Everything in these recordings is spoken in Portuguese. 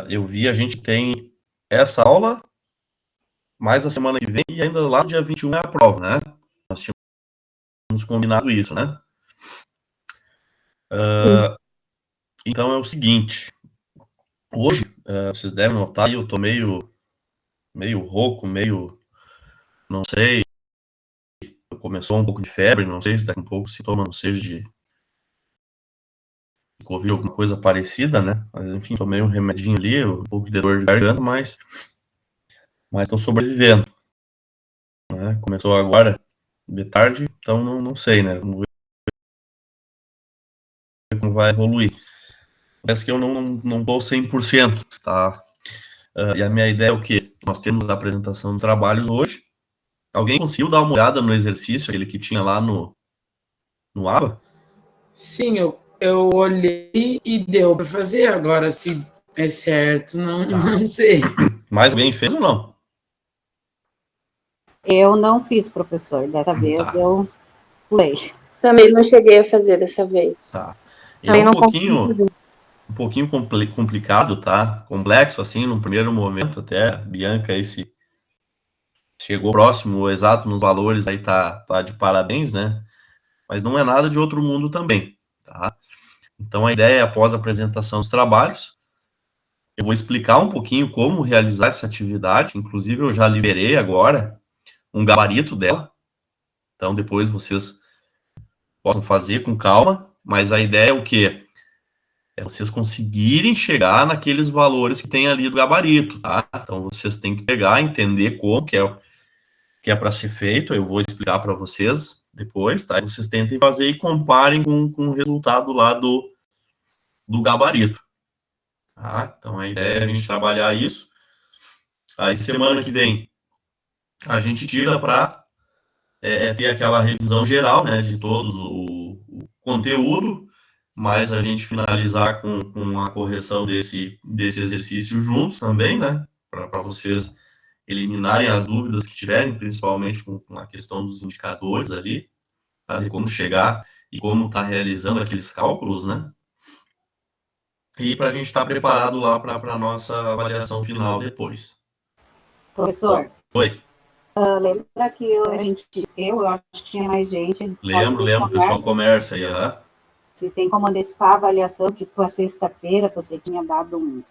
eu vi, a gente tem essa aula, mais a semana que vem, e ainda lá no dia 21 é a prova, né? Nós tínhamos combinado isso, né? Então é o seguinte, hoje, vocês devem notar, eu tô meio rouco, não sei, começou um pouco de febre, não sei se daqui a um pouco sintoma não seja de Covid, alguma coisa parecida, né? Mas enfim, tomei um remedinho ali, um pouco de dor de garganta, mas tô sobrevivendo, né? Começou agora de tarde, então não sei, né? Vamos ver como vai evoluir. Parece que eu não tô 100%, tá? E a minha ideia é o quê? Nós temos a apresentação dos trabalhos hoje. Alguém conseguiu dar uma olhada no exercício, aquele que tinha lá no ABA? Sim, eu olhei e deu para fazer. Agora, se é certo, não sei. Mais alguém fez ou não? Eu não fiz, professor. Dessa vez eu pulei. Também não cheguei a fazer dessa vez. Tá. Ele é um pouquinho complicado, tá? Complexo, assim, no primeiro momento, até a Bianca aí se chegou próximo, exato nos valores, aí tá de parabéns, né? Mas não é nada de outro mundo também, tá? Então a ideia é, após a apresentação dos trabalhos, eu vou explicar um pouquinho como realizar essa atividade, inclusive eu já liberei agora um gabarito dela, então depois vocês possam fazer com calma, mas a ideia é o quê? É vocês conseguirem chegar naqueles valores que tem ali do gabarito, tá? Então vocês têm que pegar, entender como que é para ser feito, eu vou explicar para vocês depois, tá? E vocês tentem fazer e comparem com o resultado lá do gabarito, tá? Então a ideia é a gente trabalhar isso. Aí semana que vem a gente tira para ter aquela revisão geral, né, de todos o conteúdo, mas a gente finalizar com a correção desse exercício juntos também, né, para vocês eliminarem as dúvidas que tiverem, principalmente com a questão dos indicadores ali, tá, de como chegar e como tá realizando aqueles cálculos, né, e para a gente estar preparado lá para a nossa avaliação final depois. Professor, Oi. lembra que eu acho que tinha mais gente. Lembro, pessoal do comércio aí, Se tem como antecipar a avaliação, tipo a sexta-feira, você tinha dado uma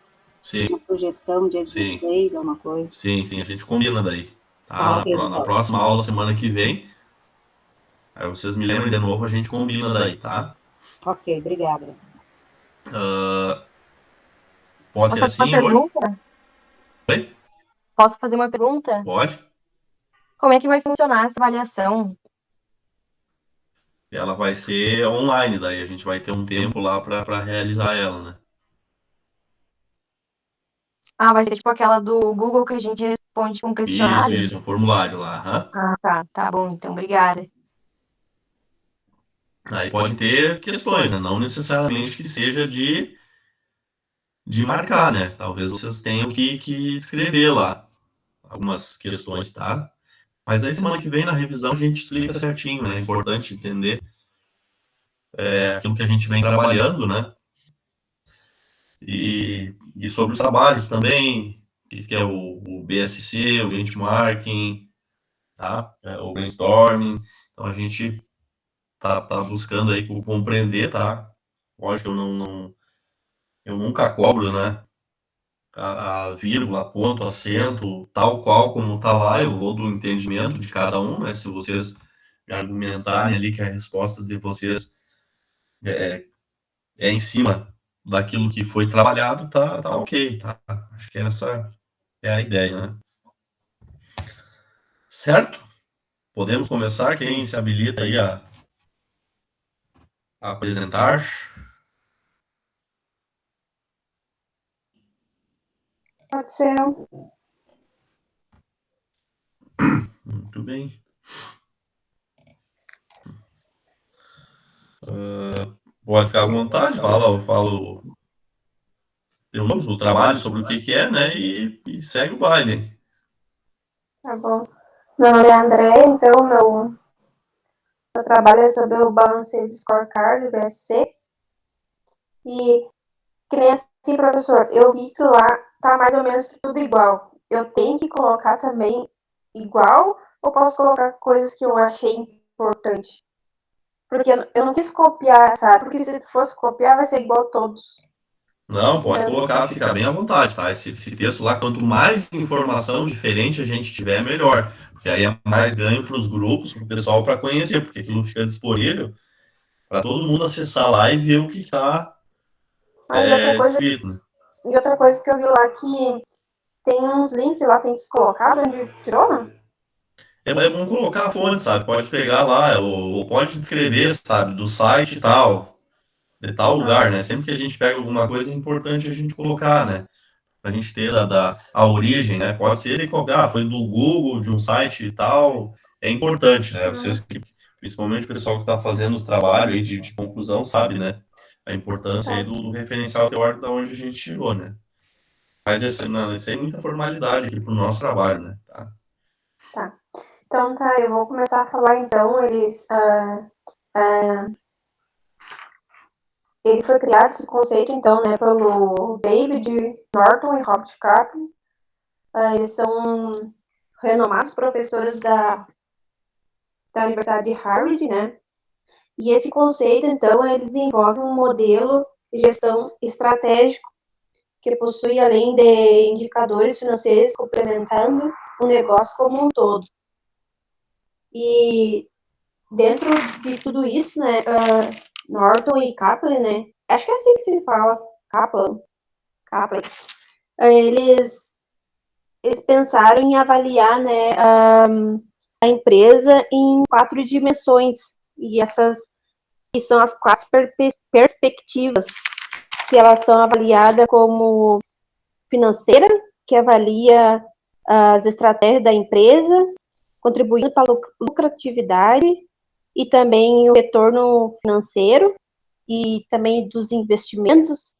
sugestão, dia 16, alguma coisa. Sim, a gente combina daí. Tá? Okay, na próxima aula, semana que vem, aí vocês me lembrem de novo, a gente combina daí, tá? Ok, obrigada. Pode ser assim hoje? Oi? Posso fazer uma pergunta? Pode. Como é que vai funcionar essa avaliação? Ela vai ser online, daí a gente vai ter um tempo lá para realizar ela, né? Ah, vai ser tipo aquela do Google que a gente responde com um questionário? Isso, um formulário lá. Ah, tá bom, então, obrigada. Aí pode ter questões, né? Não necessariamente que seja de marcar, né? Talvez vocês tenham que escrever lá algumas questões, tá? Mas aí semana que vem na revisão a gente explica certinho, né? É importante entender aquilo que a gente vem trabalhando, né? E sobre os trabalhos também, que é o BSC, o benchmarking, tá? O brainstorming. Então a gente tá buscando aí compreender, tá? Lógico, eu nunca cobro, né? A vírgula, ponto, acento, tal qual como tá lá, eu vou do entendimento de cada um, né? Se vocês argumentarem ali que a resposta de vocês é em cima daquilo que foi trabalhado, tá ok, tá? Acho que essa é a ideia, né? Certo? Podemos começar? Quem se habilita aí a apresentar? Pode ser. Muito bem. Pode ficar à vontade, falo o trabalho sobre o que é, né? E segue o baile. Tá bom. Meu nome é André, então meu trabalho é sobre o Balanced Scorecard, o BSC. E Que nem assim, professor, eu vi que lá tá mais ou menos tudo igual. Eu tenho que colocar também igual ou posso colocar coisas que eu achei importante? Porque eu não quis copiar, sabe? Porque se fosse copiar, vai ser igual a todos. Não, pode colocar, fica bem à vontade, tá? Esse texto lá, quanto mais informação diferente a gente tiver, melhor. Porque aí é mais ganho para os grupos, para o pessoal para conhecer, porque aquilo fica disponível para todo mundo acessar lá e ver o que está escrito, né? E outra coisa que eu vi lá que tem uns links lá, tem que colocar de onde tirou, né? É bom colocar a fonte, sabe? Pode pegar lá, ou pode descrever, sabe? Do site e tal, de tal lugar, né? Sempre que a gente pega alguma coisa, é importante a gente colocar, né? Pra gente ter a origem, né? Pode ser de qualquer, foi do Google, de um site e tal. É importante, né? Vocês, principalmente o pessoal que está fazendo o trabalho aí de conclusão, sabe, né? A importância aí do referencial teórico da onde a gente tirou, né? Mas isso é muita formalidade aqui pro nosso trabalho, né? Tá. Então tá, eu vou começar a falar então, ele foi criado esse conceito então, né, pelo David Norton e Robert Kaplan. Eles são renomados professores da Universidade de Harvard, né? E esse conceito então ele desenvolve um modelo de gestão estratégico que possui além de indicadores financeiros complementando o negócio como um todo. E dentro de tudo isso, né, Norton e Kaplan, né, acho que é assim que se fala, Kaplan, eles pensaram em avaliar, né, a empresa em 4 dimensões, e essas que são as 4 perspectivas, que elas são avaliadas como financeira, que avalia as estratégias da empresa, contribuindo para a lucratividade e também o retorno financeiro e também dos investimentos,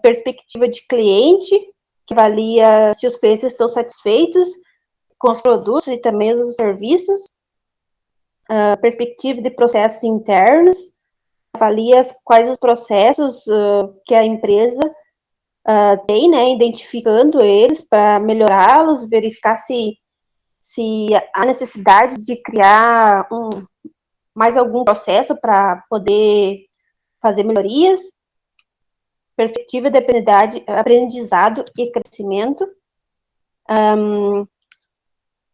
perspectiva de cliente, que avalia se os clientes estão satisfeitos com os produtos e também os serviços, perspectiva de processos internos, avalia quais os processos que a empresa tem, né, identificando eles para melhorá-los, verificar se há necessidade de criar mais algum processo para poder fazer melhorias, perspectiva de aprendizado e crescimento.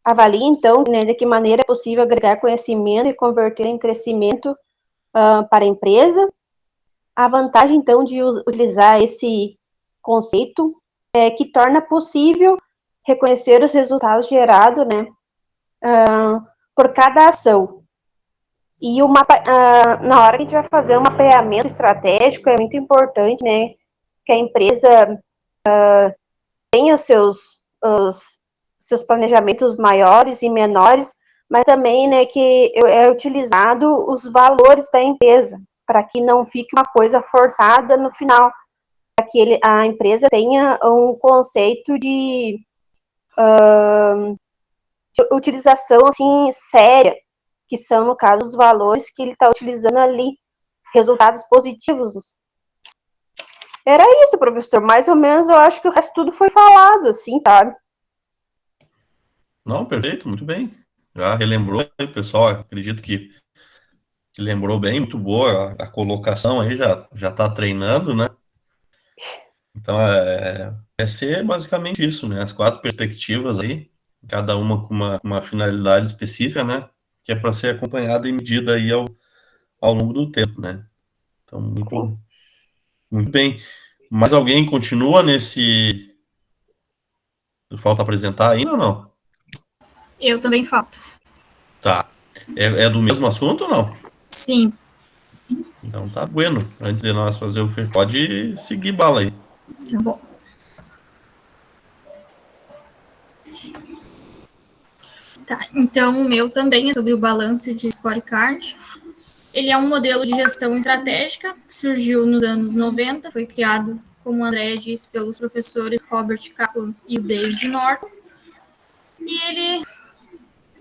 Avalie, então, né, de que maneira é possível agregar conhecimento e converter em crescimento para a empresa. A vantagem, então, de utilizar esse conceito é que torna possível reconhecer os resultados gerados, né, por cada ação. E na hora que a gente vai fazer um mapeamento estratégico, é muito importante, né, que a empresa tenha os seus planejamentos maiores e menores, mas também, né, que é utilizado os valores da empresa, para que não fique uma coisa forçada no final, para que a empresa tenha um conceito de utilização, assim, séria, que são, no caso, os valores que ele está utilizando ali, resultados positivos. Era isso, professor, mais ou menos, eu acho que o resto tudo foi falado, assim, sabe? Não, perfeito, muito bem. Já relembrou aí, pessoal, acredito que lembrou bem, muito boa a colocação aí, já está treinando, né? Então, é ser basicamente isso, né? As 4 perspectivas aí, cada uma com uma finalidade específica, né? Que é para ser acompanhada e medida aí ao longo do tempo, né? Então, muito bem. Mais alguém continua nesse... Falta apresentar ainda ou não? Eu também falto. Tá. É do mesmo assunto ou não? Sim. Então tá bueno. Antes de nós fazer pode seguir bala aí. Tá bom. Tá, então o meu também é sobre o balance de scorecard. Ele é um modelo de gestão estratégica que surgiu nos anos 90, foi criado, como a Andrea disse, pelos professores Robert Kaplan e o David Norton. E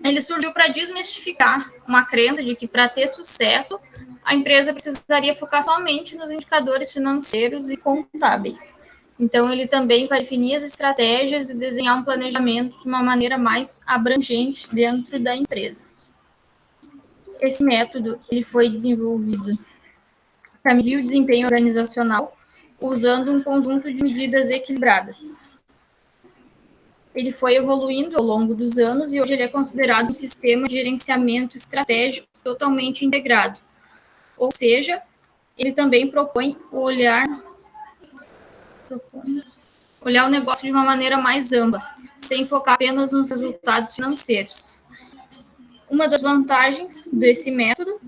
ele surgiu para desmistificar uma crença de que para ter sucesso a empresa precisaria focar somente nos indicadores financeiros e contábeis. Então, ele também vai definir as estratégias e desenhar um planejamento de uma maneira mais abrangente dentro da empresa. Esse método ele foi desenvolvido para medir o desempenho organizacional usando um conjunto de medidas equilibradas. Ele foi evoluindo ao longo dos anos e hoje ele é considerado um sistema de gerenciamento estratégico totalmente integrado. Ou seja, ele também propõe olhar o negócio de uma maneira mais ampla, sem focar apenas nos resultados financeiros. Uma das vantagens desse método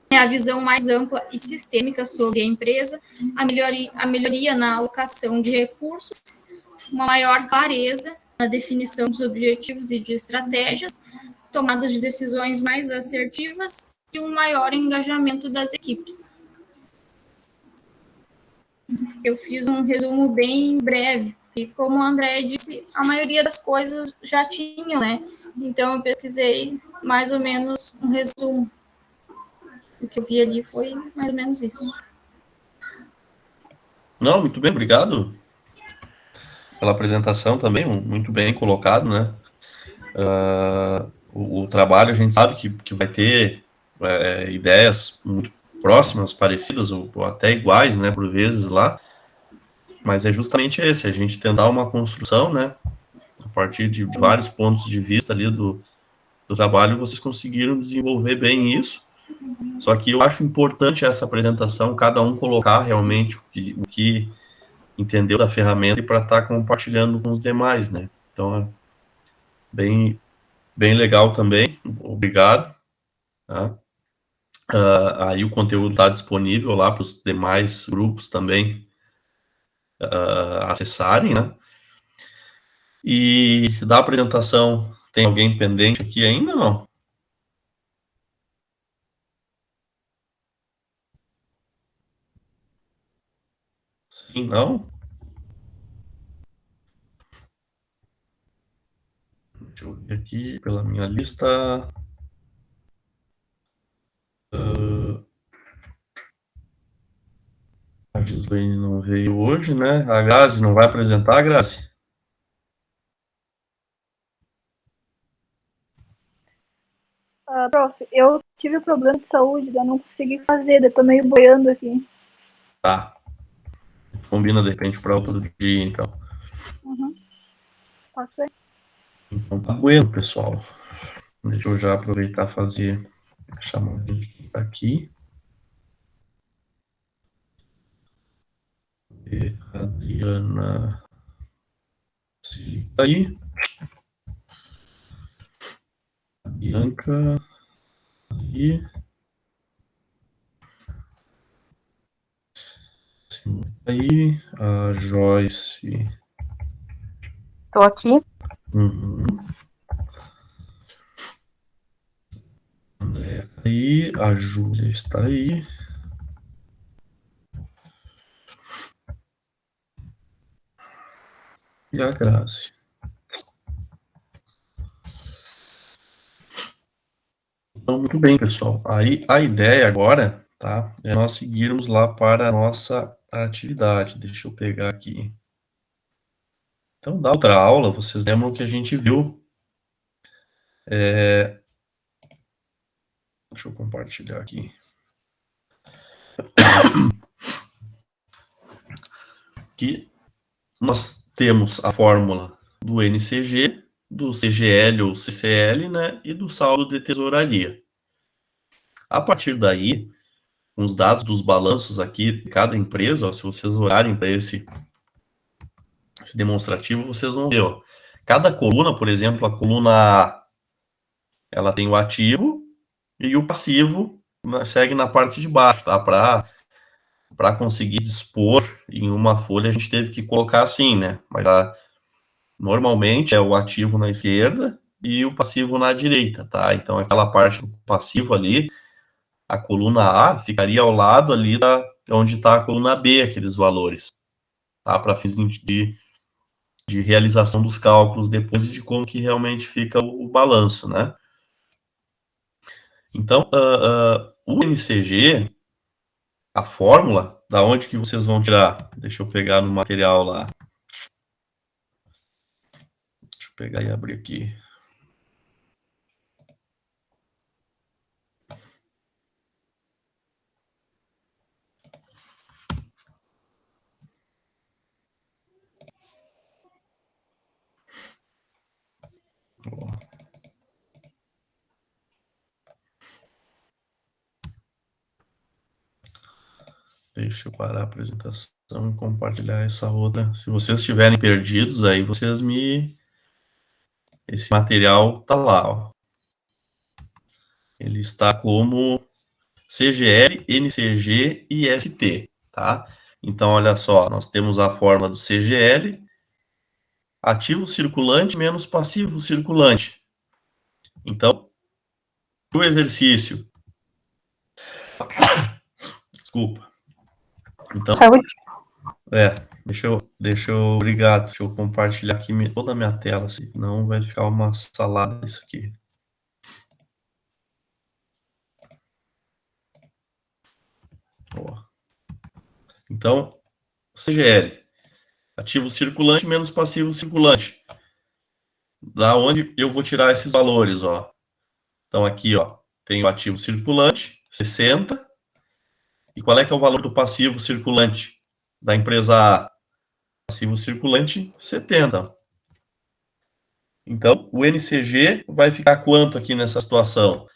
é a visão mais ampla e sistêmica sobre a empresa, a melhoria na alocação de recursos, uma maior clareza na definição dos objetivos e de estratégias, tomadas de decisões mais assertivas e um maior engajamento das equipes. Eu fiz um resumo bem breve, e como o André disse, a maioria das coisas já tinham, né? Então eu pesquisei mais ou menos um resumo. O que eu vi ali foi mais ou menos isso. Não, muito bem, obrigado pela apresentação também, muito bem colocado, né? O trabalho a gente sabe que vai ter ideias muito próximas, parecidas ou até iguais, né, por vezes lá, mas é justamente esse, a gente tentar uma construção, né, a partir de vários pontos de vista ali do trabalho, vocês conseguiram desenvolver bem isso, só que eu acho importante essa apresentação, cada um colocar realmente o que entendeu da ferramenta e para estar compartilhando com os demais, né, então é bem legal também, obrigado, tá? Aí o conteúdo está disponível lá para os demais grupos também acessarem, né? E da apresentação, tem alguém pendente aqui ainda, não? Sim, não? Deixa eu ver aqui pela minha lista. A Gislaine não veio hoje, né? A Grazi não vai apresentar, Grazi? Prof, eu tive um problema de saúde, eu não consegui fazer, eu tô meio boiando aqui. Tá. Combina de repente para outro dia, então. Uhum. Pode ser. Então tá bueno, pessoal. Deixa eu já aproveitar e fazer chamar a gente aqui. Adriana se aí. A Bianca aí. Sim, aí. A Joyce. Estou aqui. Uhum. André aí. A Júlia está aí. E a Grazi. Então, muito bem, pessoal. Aí a ideia agora, tá, é nós seguirmos lá para a nossa atividade. Deixa eu pegar aqui. Então, da outra aula, vocês lembram que a gente viu. Deixa eu compartilhar aqui. Que nós temos a fórmula do NCG, do CGL ou CCL, né, e do saldo de tesouraria. A partir daí, com os dados dos balanços aqui de cada empresa, ó, se vocês olharem para esse demonstrativo, vocês vão ver, ó, cada coluna, por exemplo, a coluna A, ela tem o ativo e o passivo segue na parte de baixo, tá? Para conseguir dispor em uma folha, a gente teve que colocar assim, né? Mas normalmente é o ativo na esquerda e o passivo na direita, tá? Então, aquela parte do passivo ali, a coluna A ficaria ao lado ali onde está a coluna B, aqueles valores, tá? Para fins de realização dos cálculos depois de como que realmente fica o balanço, né? Então, o NCG, a fórmula, da onde que vocês vão tirar? Deixa eu pegar no material lá. Deixa eu pegar e abrir aqui. Deixa eu parar a apresentação e compartilhar essa outra. Se vocês estiverem perdidos, aí vocês me... Esse material tá lá, ó. Ele está como CGL, NCG e ST, tá? Então, olha só, nós temos a fórmula do CGL, ativo circulante menos passivo circulante. Então, o exercício... Desculpa. Então, Saúde. deixa eu, obrigado, deixa eu compartilhar aqui toda a minha tela, senão vai ficar uma salada isso aqui. Ó. Então, CGL, ativo circulante menos passivo circulante. Da onde eu vou tirar esses valores, ó. Então, aqui, ó, tem o ativo circulante, 60. E qual é que é o valor do passivo circulante da empresa A? Passivo circulante, 70. Então, o NCG vai ficar quanto aqui nessa situação?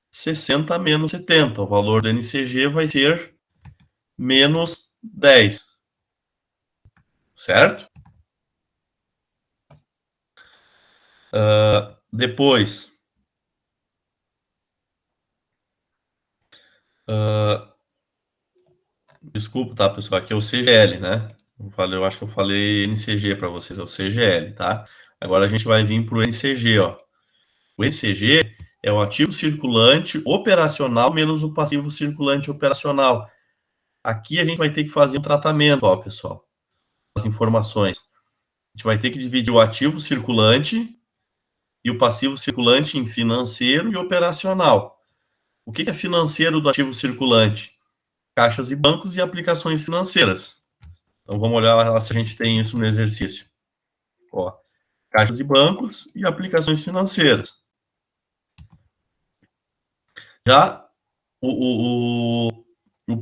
60 menos 70. O valor do NCG vai ser menos 10. Certo? Depois, desculpa, tá, pessoal? Aqui é o CGL, né? Eu acho que eu falei NCG para vocês, é o CGL, tá? Agora a gente vai vir para o NCG, ó. O NCG é o ativo circulante operacional menos o passivo circulante operacional. Aqui a gente vai ter que fazer um tratamento, ó, pessoal. As informações. A gente vai ter que dividir o ativo circulante e o passivo circulante em financeiro e operacional. O que é financeiro do ativo circulante? Caixas e bancos e aplicações financeiras. Então, vamos olhar lá se a gente tem isso no exercício. Ó, caixas e bancos e aplicações financeiras. Já o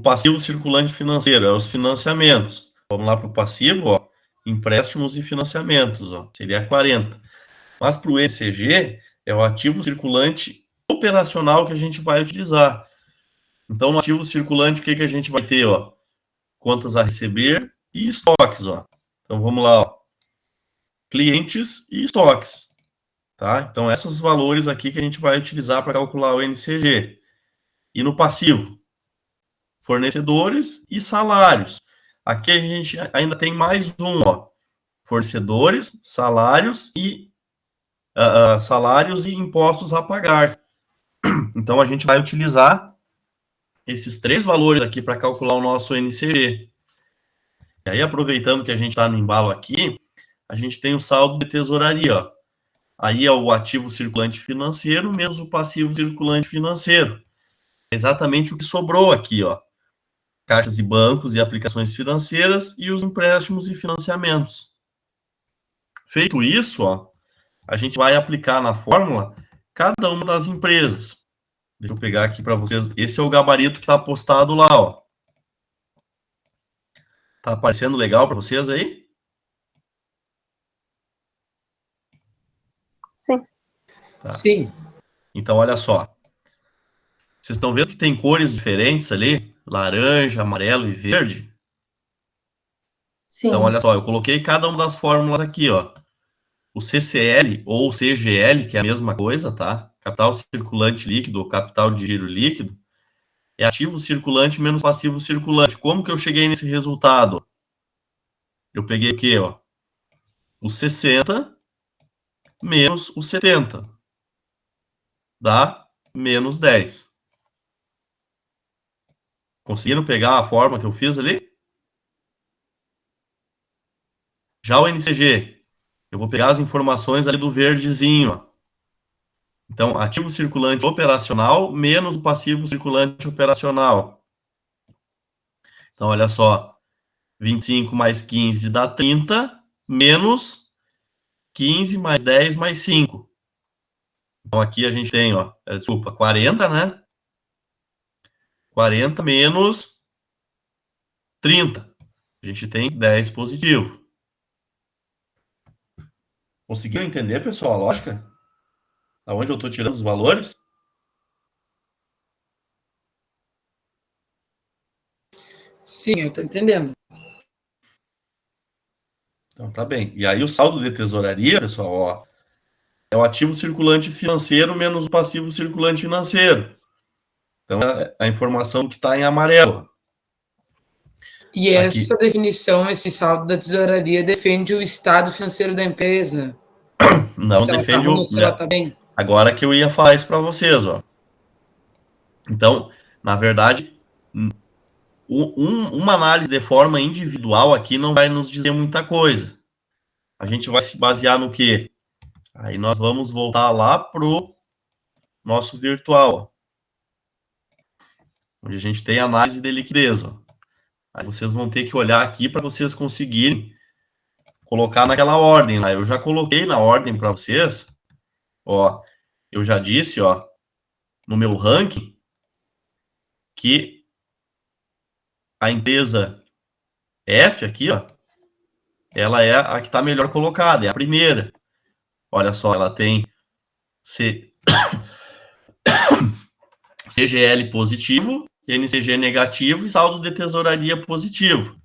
passivo circulante financeiro é os financiamentos. Vamos lá para o passivo, ó, empréstimos e financiamentos, ó, seria 40. Mas para o ECG, é o ativo circulante operacional que a gente vai utilizar. Então, no ativo circulante, o que a gente vai ter? Ó? Contas a receber e estoques. Ó. Então, vamos lá. Ó. Clientes e estoques. Tá? Então, esses valores aqui que a gente vai utilizar para calcular o NCG. E no passivo, fornecedores e salários. Aqui a gente ainda tem mais um. Ó. Fornecedores, salários e impostos a pagar. Então, a gente vai utilizar esses três valores aqui para calcular o nosso NCG. E aí, aproveitando que a gente está no embalo aqui, a gente tem o saldo de tesouraria. Ó. Aí é o ativo circulante financeiro menos o passivo circulante financeiro. É exatamente o que sobrou aqui. Ó. Caixas e bancos e aplicações financeiras e os empréstimos e financiamentos. Feito isso, ó, a gente vai aplicar na fórmula cada uma das empresas. Deixa eu pegar aqui para vocês. Esse é o gabarito que está postado lá, ó. Tá aparecendo legal para vocês aí? Sim. Tá. Sim. Então, olha só. Vocês estão vendo que tem cores diferentes ali? Laranja, amarelo e verde? Sim. Então, olha só. Eu coloquei cada uma das fórmulas aqui, ó. O CCL ou CGL, que é a mesma coisa, tá? Capital circulante líquido ou capital de giro líquido, é ativo circulante menos passivo circulante. Como que eu cheguei nesse resultado? Eu peguei o quê, ó? O 60 menos o 70. Dá menos 10. Conseguiram pegar a forma que eu fiz ali? Já o NCG, eu vou pegar as informações ali do verdezinho, ó. Então, ativo circulante operacional menos o passivo circulante operacional. Então, olha só. 25 mais 15 dá 30, menos 15 mais 10 mais 5. Então, aqui a gente tem, 40, né? 40 menos 30. A gente tem 10 positivo. Conseguiu entender, pessoal, a lógica? Aonde eu estou tirando os valores? Sim, eu estou entendendo. Então, tá bem. E aí, o saldo de tesouraria, pessoal, é o ativo circulante financeiro menos o passivo circulante financeiro. Então, é a informação que está em amarelo. E essa definição, esse saldo da tesouraria, defende o estado financeiro da empresa? Não se defende ela tá ruim, se ela tá bem? Agora que eu ia falar isso para vocês, ó. Então, na verdade, uma análise de forma individual aqui não vai nos dizer muita coisa. A gente vai se basear no quê? Aí nós vamos voltar lá pro nosso virtual, onde a gente tem análise de liquidez, ó. Aí vocês vão ter que olhar aqui para vocês conseguirem colocar naquela ordem lá. Eu já coloquei na ordem para vocês, ó. Eu já disse, ó, no meu ranking, que a empresa F aqui, ó, ela é a que está melhor colocada, é a primeira. Olha só, ela tem CGL positivo, NCG negativo e saldo de tesouraria positivo.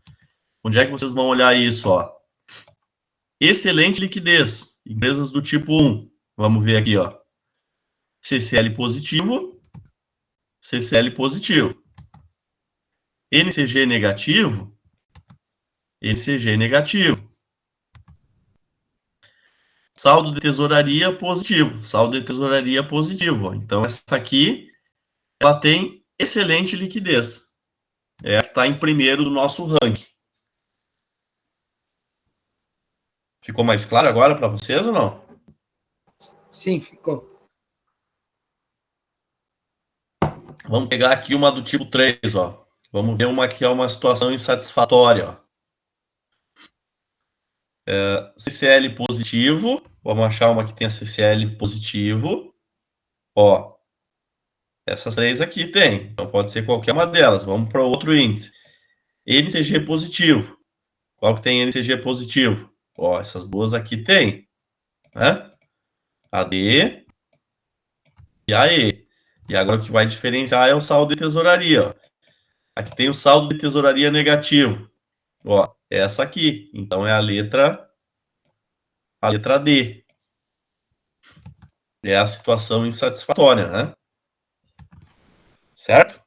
Onde é que vocês vão olhar isso, ó? Excelente liquidez, empresas do tipo 1. Vamos ver aqui, ó. CCL positivo, CCL positivo. NCG negativo, NCG negativo. Saldo de tesouraria positivo, saldo de tesouraria positivo. Então, essa aqui, ela tem excelente liquidez. É a que está em primeiro do nosso ranking. Ficou mais claro agora para vocês ou não? Sim, ficou. Vamos pegar aqui uma do tipo 3, ó. Vamos ver uma que é uma situação insatisfatória, ó. CCL positivo. Vamos achar uma que tenha CCL positivo. Ó. Essas três aqui tem. Então pode ser qualquer uma delas. Vamos para outro índice. NCG positivo. Qual que tem NCG positivo? Ó, essas duas aqui tem. Né? A D e a E. E agora o que vai diferenciar é o saldo de tesouraria. Ó. Aqui tem o saldo de tesouraria negativo. Ó, essa aqui. Então é a letra D. É a situação insatisfatória, né? Certo?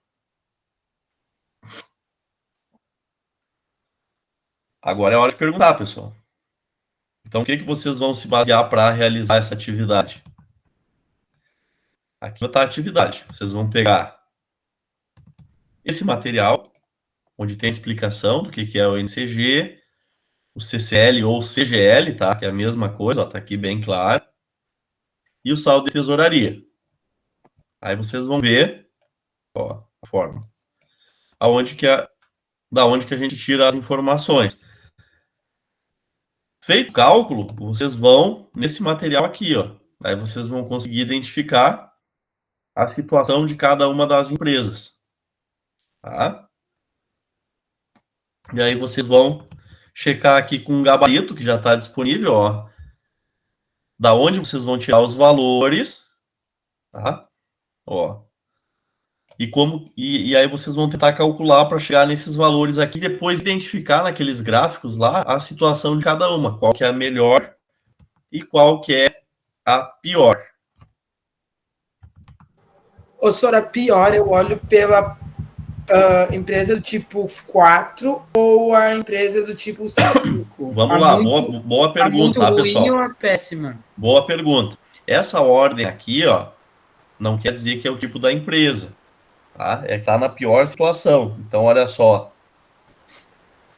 Agora é hora de perguntar, pessoal. Então, o que vocês vão se basear para realizar essa atividade? Aqui está a atividade. Vocês vão pegar esse material, onde tem a explicação do que é o NCG, o CCL ou CGL, tá? Que é a mesma coisa, está aqui bem claro. E o saldo de tesouraria. Aí vocês vão ver, ó, a forma. Da onde que a gente tira as informações. Feito o cálculo, vocês vão nesse material aqui, ó. Aí vocês vão conseguir identificar a situação de cada uma das empresas. Tá? E aí vocês vão checar aqui com um gabarito que já está disponível, ó. Da onde vocês vão tirar os valores, tá? Ó. E aí vocês vão tentar calcular para chegar nesses valores aqui, depois identificar naqueles gráficos lá a situação de cada uma, qual que é a melhor e qual que é a pior. Ou se for a pior, eu olho pela empresa do tipo 4 ou a empresa do tipo 5? Vamos lá, boa pergunta, muito tá, ruim pessoal? ou a péssima? Boa pergunta. Essa ordem aqui, ó, não quer dizer que é o tipo da empresa, tá? É que tá na pior situação. Então, olha só.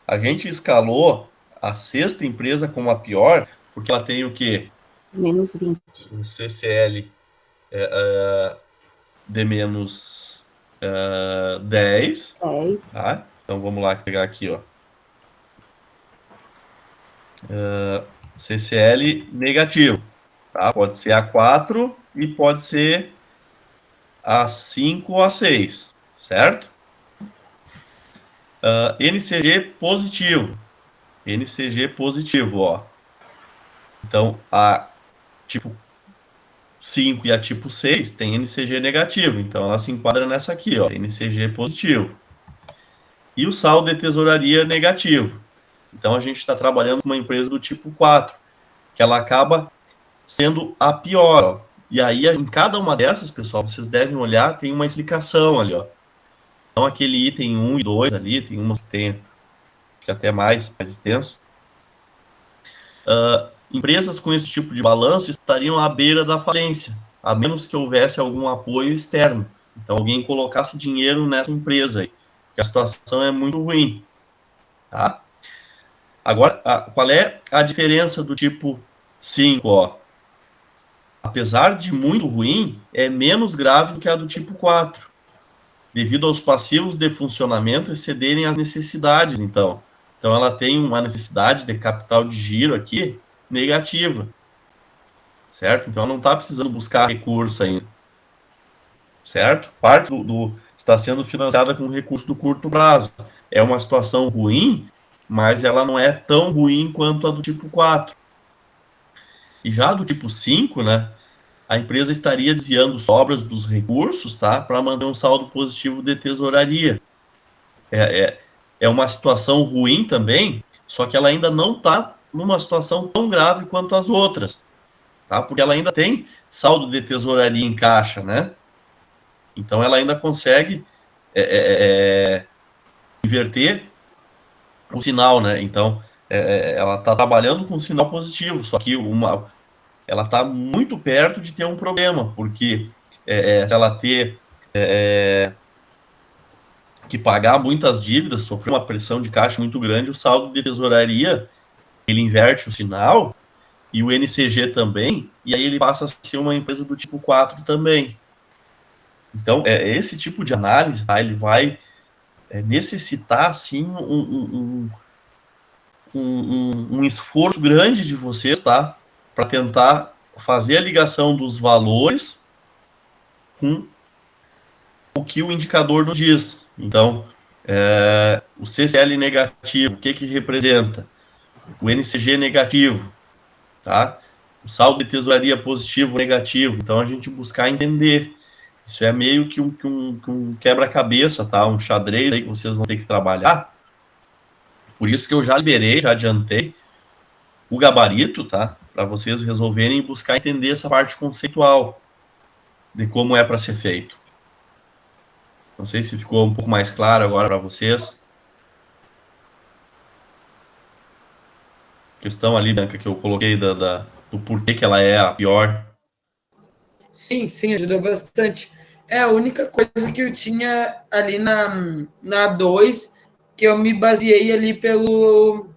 A gente escalou a sexta empresa como a pior, porque ela tem o quê? Menos 20. Um CCL D menos 10. 10. Tá? Então vamos lá pegar aqui, ó. CCL negativo. Tá? Pode ser A4 e pode ser A5 ou A6, certo? NCG positivo. NCG positivo, ó. Então, a tipo 5 e a tipo 6 tem NCG negativo. Então, ela se enquadra nessa aqui, ó. NCG positivo. E o saldo de tesouraria negativo. Então, a gente está trabalhando com uma empresa do tipo 4, que ela acaba sendo a pior, ó. E aí, em cada uma dessas, pessoal, vocês devem olhar, tem uma explicação ali, ó. Então, aquele item 1 e 2 ali, tem umas que tem até mais extenso. Empresas com esse tipo de balanço estariam à beira da falência, a menos que houvesse algum apoio externo. Então, alguém colocasse dinheiro nessa empresa aí, porque a situação é muito ruim. Tá? Agora, qual é a diferença do tipo 5? Ó? Apesar de muito ruim, é menos grave do que a do tipo 4, devido aos passivos de funcionamento excederem as necessidades, então. Então, ela tem uma necessidade de capital de giro aqui negativa, certo? Então, ela não está precisando buscar recurso ainda, certo? Parte está sendo financiada com recurso do curto prazo. É uma situação ruim, mas ela não é tão ruim quanto a do tipo 4. E já do tipo 5, né? A empresa estaria desviando sobras dos recursos, tá? Para manter um saldo positivo de tesouraria. É uma situação ruim também, só que ela ainda não está numa situação tão grave quanto as outras, tá? Porque ela ainda tem saldo de tesouraria em caixa, né? Então ela ainda consegue inverter o sinal, né? Então ela está trabalhando com um sinal positivo, só que ela está muito perto de ter um problema, porque se ela ter que pagar muitas dívidas, sofrer uma pressão de caixa muito grande, o saldo de tesouraria, ele inverte o sinal, e o NCG também, e aí ele passa a ser uma empresa do tipo 4 também. Então, esse tipo de análise, tá, ele vai necessitar, sim, um esforço grande de vocês, tá, para tentar fazer a ligação dos valores com o que o indicador nos diz. Então, o CCL negativo, o que representa? O NCG negativo, tá? O saldo de tesouraria positivo ou negativo. Então, a gente buscar entender. Isso é meio que um quebra-cabeça, tá? Um xadrez aí que vocês vão ter que trabalhar. Por isso que eu já liberei, já adiantei o gabarito, tá? Para vocês resolverem e buscar entender essa parte conceitual de como é para ser feito. Não sei se ficou um pouco mais claro agora para vocês. Questão ali, Bianca, que eu coloquei do porquê que ela é a pior. Sim, ajudou bastante. É a única coisa que eu tinha ali na 2, que eu me baseei ali pelo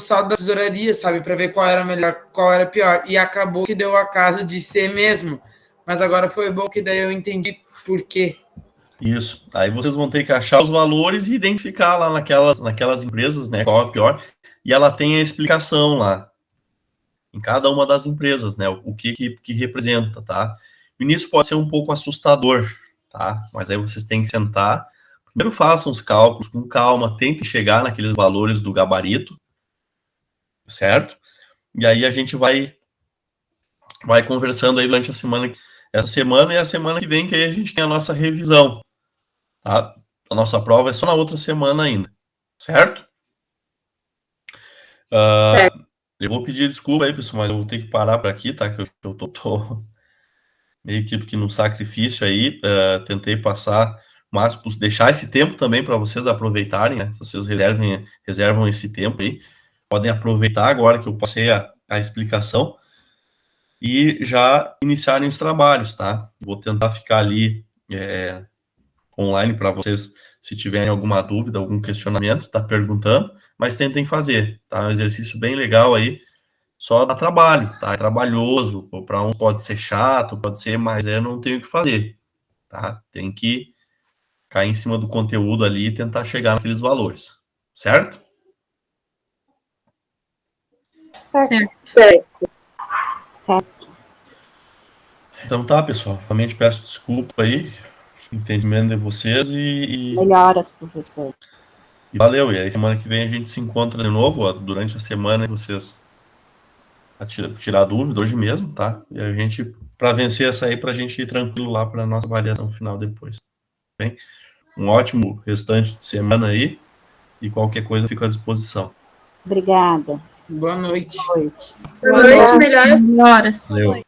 saldo da tesouraria, sabe? Para ver qual era melhor, qual era pior. E acabou que deu a caso de ser mesmo. Mas agora foi bom que daí eu entendi por quê. Isso. Aí vocês vão ter que achar os valores e identificar lá naquelas empresas, né, qual é a pior. E ela tem a explicação lá, em cada uma das empresas, né, o que representa, tá? O início pode ser um pouco assustador, tá? Mas aí vocês têm que sentar, primeiro façam os cálculos com calma, tentem chegar naqueles valores do gabarito, certo? E aí a gente vai conversando aí durante essa semana e a semana que vem, que aí a gente tem a nossa revisão, tá? A nossa prova é só na outra semana ainda, certo? Eu vou pedir desculpa aí, pessoal, mas eu vou ter que parar por aqui, tá? Que eu tô meio que no sacrifício aí. Tentei passar mas deixar esse tempo também para vocês aproveitarem, né? Se vocês reservam esse tempo aí, podem aproveitar agora que eu passei a explicação e já iniciarem os trabalhos, tá? Vou tentar ficar ali online para vocês, se tiverem alguma dúvida, algum questionamento, tá perguntando, mas tentem fazer, tá? É um exercício bem legal aí, só dá trabalho, tá? É trabalhoso, para um pode ser chato, pode ser, mas eu não tenho o que fazer, tá? Tem que cair em cima do conteúdo ali e tentar chegar naqueles valores, certo? Certo. Então tá, pessoal. Realmente peço desculpa aí, entendimento de vocês Melhoras, professor. E valeu. E aí semana que vem a gente se encontra de novo, ó, durante a semana vocês tirar dúvida hoje mesmo, tá? E a gente, para vencer essa aí, pra gente ir tranquilo lá para nossa avaliação final depois. Bem? Um ótimo restante de semana aí e qualquer coisa fica à disposição. Obrigada. Boa noite. Boa noite, melhoras. Valeu.